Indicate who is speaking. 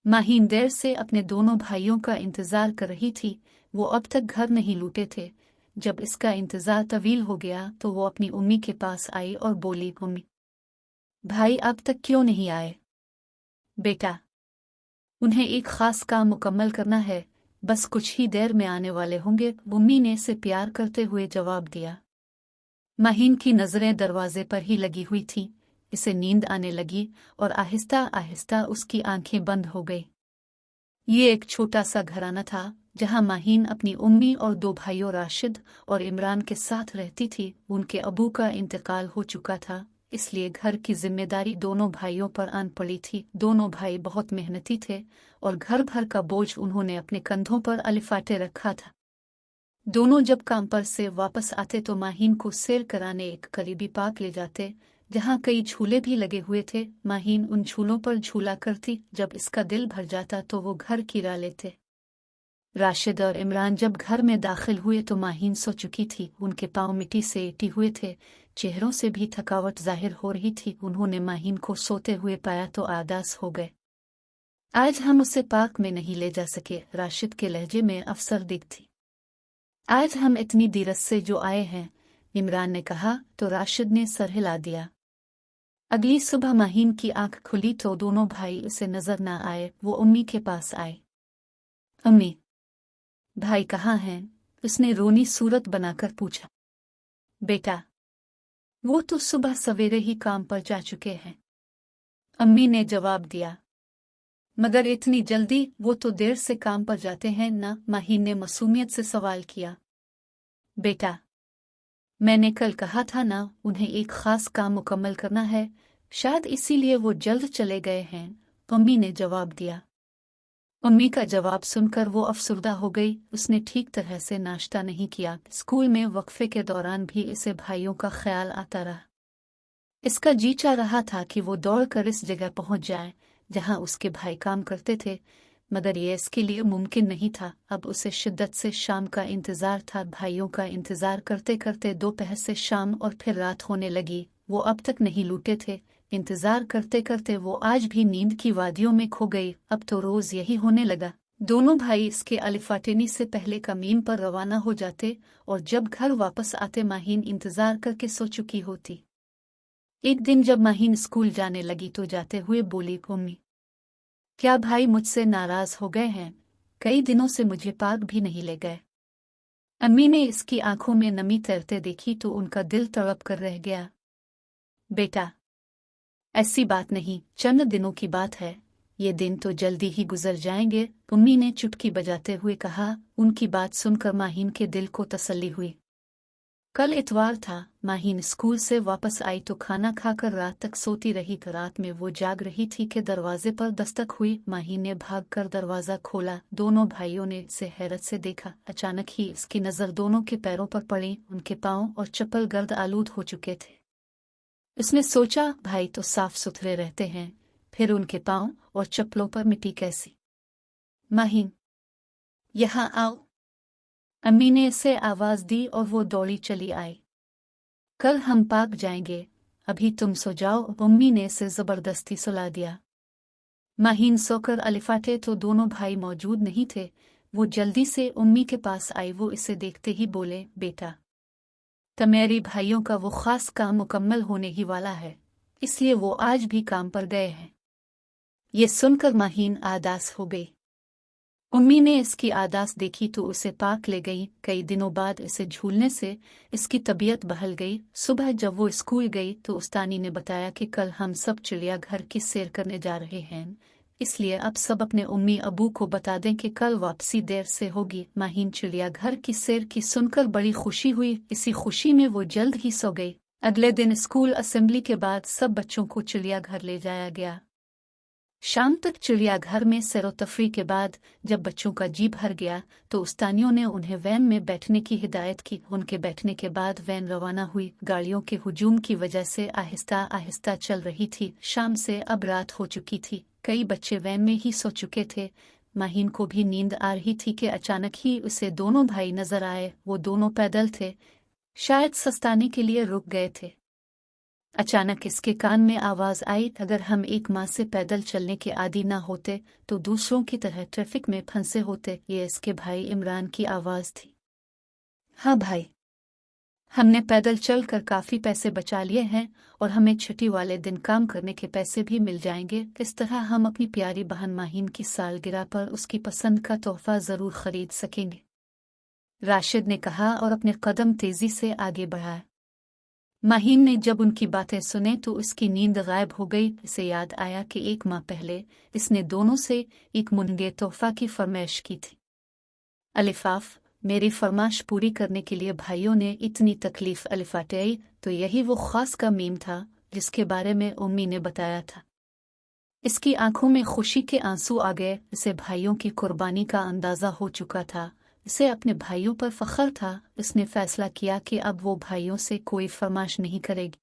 Speaker 1: माहीन देर से अपने दोनों भाइयों का इंतजार कर रही थी। वो अब तक घर नहीं लौटे थे। जब इसका इंतजार तवील हो गया तो वो अपनी उम्मी के पास आई और बोली, उम्मी, भाई अब तक क्यों नहीं आए? बेटा, उन्हें एक खास काम मुकम्मल करना है, बस कुछ ही देर में आने वाले होंगे, उम्मी ने इसे प्यार करते हुए जवाब दिया। माहीन की नजरें दरवाजे पर ही लगी हुई थीं। इसे नींद आने लगी और आहिस्ता आहिस्ता उसकी आंखें बंद हो गई। ये एक छोटा सा घराना था जहां माहीन अपनी उम्मी और दो भाइयों राशिद और इमरान के साथ रहती थी। उनके अबू का इंतकाल हो चुका था, इसलिए घर की जिम्मेदारी दोनों भाइयों पर आन पड़ी थी। दोनों भाई बहुत मेहनती थे और घर भर का बोझ उन्होंने अपने कंधों पर अलिफाटे रखा था। दोनों जब काम पर से वापस आते तो माहीन को सैर कराने एक करीबी पार्क ले जाते, जहां कई झूले भी लगे हुए थे। माहीन उन झूलों पर झूला करती। जब इसका दिल भर जाता तो वो घर की राह लेते। राशिद और इमरान जब घर में दाखिल हुए तो माहीन सो चुकी थी। उनके पांव मिट्टी से ईटे हुए थे, चेहरों से भी थकावट जाहिर हो रही थी। उन्होंने माहीन को सोते हुए पाया तो आदास हो गए। आज हम उसे पार्क में नहीं ले जा सके, राशिद के लहजे में अफसरदगी थी। आज हम इतनी देर से जो आए हैं, इमरान ने कहा तो राशिद ने सर हिला दिया। अगली सुबह माहीन की आंख खुली तो दोनों भाई उसे नजर न आए। वो उम्मी के पास आए। अम्मी, भाई कहाँ हैं? उसने रोनी सूरत बनाकर पूछा। बेटा, वो तो सुबह सवेरे ही काम पर जा चुके हैं, अम्मी ने जवाब दिया। मगर इतनी जल्दी? वो तो देर से काम पर जाते हैं ना, माहीन ने मासूमियत से सवाल किया। बेटा, मैंने कल कहा था ना, उन्हें एक खास काम मुकम्मल करना है, शायद इसीलिए वो जल्द चले गए हैं, अम्मी ने जवाब दिया। अम्मी का जवाब सुनकर वो अफसुर्दा हो गई। उसने ठीक तरह से नाश्ता नहीं किया। स्कूल में वक्फे के दौरान भी इसे भाइयों का ख्याल आता रहा। इसका जी चाह रहा था कि वो दौड़कर इस जगह पहुंच जाए जहां उसके भाई काम करते थे, मगर ये इसके लिए मुमकिन नहीं था। अब उसे शिद्दत से शाम का इंतजार था। भाइयों का इंतजार करते करते दोपहर से शाम और फिर रात होने लगी। वो अब तक नहीं लौटे थे। इंतजार करते करते वो आज भी नींद की वादियों में खो गई। अब तो रोज यही होने लगा। दोनों भाई इसके अलिफाटेनी से पहले कमीम पर रवाना हो जाते और जब घर वापस आते माहीन इंतजार करके सो चुकी होती। एक दिन जब माहीन स्कूल जाने लगी तो जाते हुए बोली, अम्मी, क्या भाई मुझसे नाराज हो गए हैं? कई दिनों से मुझे पार्क भी नहीं ले गए। अम्मी ने इसकी आंखों में नमी तैरते देखी तो उनका दिल तड़प कर रह गया। बेटा, ऐसी बात नहीं, चंद दिनों की बात है, ये दिन तो जल्दी ही गुजर जाएंगे, अम्मी ने चुटकी बजाते हुए कहा। उनकी बात सुनकर माहीन के दिल को तसल्ली हुई। कल इतवार था। माहीन स्कूल से वापस आई तो खाना खाकर रात तक सोती रही। रात में वो जाग रही थी कि दरवाजे पर दस्तक हुई। माहीन ने भागकर दरवाजा खोला। दोनों भाइयों ने इसे हैरत से देखा। अचानक ही इसकी नजर दोनों के पैरों पर पड़ी। उनके पांव और चप्पल गर्द आलूद हो चुके थे। उसने सोचा, भाई तो साफ सुथरे रहते हैं, फिर उनके पांव और चप्पलों पर मिट्टी कैसी? माहीन, यहाँ आओ, अम्मी ने इसे आवाज दी और वो दौड़ी चली आई। कल हम पार्क जाएंगे, अभी तुम सो जाओ, अम्मी ने इसे जबरदस्ती सुला दिया। माहीन सोकर अलिफाटे तो दोनों भाई मौजूद नहीं थे। वो जल्दी से अम्मी के पास आई। वो इसे देखते ही बोले, बेटा, तुम्हारी भाइयों का वो खास काम मुकम्मल होने ही वाला है, इसलिए वो आज भी काम पर गए हैं। ये सुनकर माहीन आदास हो गई। उम्मी ने इसकी आदास देखी तो उसे पार्क ले गई। कई दिनों बाद इसे झूलने से इसकी तबीयत बहल गई। सुबह जब वो स्कूल गई तो उस्तानी ने बताया कि कल हम सब चिड़ियाघर की सैर करने जा रहे हैं, इसलिए अब सब अपने उम्मी अबू को बता दें कि कल वापसी देर से होगी। माहीन चिड़ियाघर की सैर की सुनकर बड़ी खुशी हुई। इसी खुशी में वो जल्द ही सो गई। अगले दिन स्कूल असेंबली के बाद सब बच्चों को चिड़ियाघर ले जाया गया। शाम तक चिड़ियाघर में सैरो-तफरीह के बाद जब बच्चों का जी भर गया तो उस्तानियों ने उन्हें वैन में बैठने की हिदायत की। उनके बैठने के बाद वैन रवाना हुई। गाड़ियों के हुजूम की वजह से आहिस्ता आहिस्ता चल रही थी। शाम से अब रात हो चुकी थी। कई बच्चे वैन में ही सो चुके थे। माहीन को भी नींद आ रही थी कि अचानक ही उसे दोनों भाई नजर आए। वो दोनों पैदल थे, शायद सस्ताने के लिए रुक गए थे। अचानक इसके कान में आवाज आई, अगर हम एक माह से पैदल चलने के आदी ना होते तो दूसरों की तरह ट्रैफिक में फंसे होते। ये इसके भाई इमरान की आवाज थी। हाँ भाई, हमने पैदल चलकर काफी पैसे बचा लिए हैं और हमें छुट्टी वाले दिन काम करने के पैसे भी मिल जाएंगे। इस तरह हम अपनी प्यारी बहन माहीन की सालगिरह पर उसकी पसंद का तोहफा जरूर खरीद सकेंगे, राशिद ने कहा और अपने कदम तेजी से आगे बढ़ाए। माहीन ने जब उनकी बातें सुने तो उसकी नींद गायब हो गई। इसे याद आया कि एक माह पहले इसने दोनों से एक मुनगे तोहफा की फरमाइश की थी। अलिफाफ, मेरी फरमाइश पूरी करने के लिए भाइयों ने इतनी तकलीफ अलिफाटाई, तो यही वो खास का मीम था जिसके बारे में उम्मी ने बताया था। इसकी आंखों में खुशी के आंसू आ गए। इसे भाइयों की कुर्बानी का अंदाजा हो चुका था। इसे अपने भाइयों पर फख्र था। इसने फैसला किया कि अब वो भाइयों से कोई फरमाइश नहीं करेगी।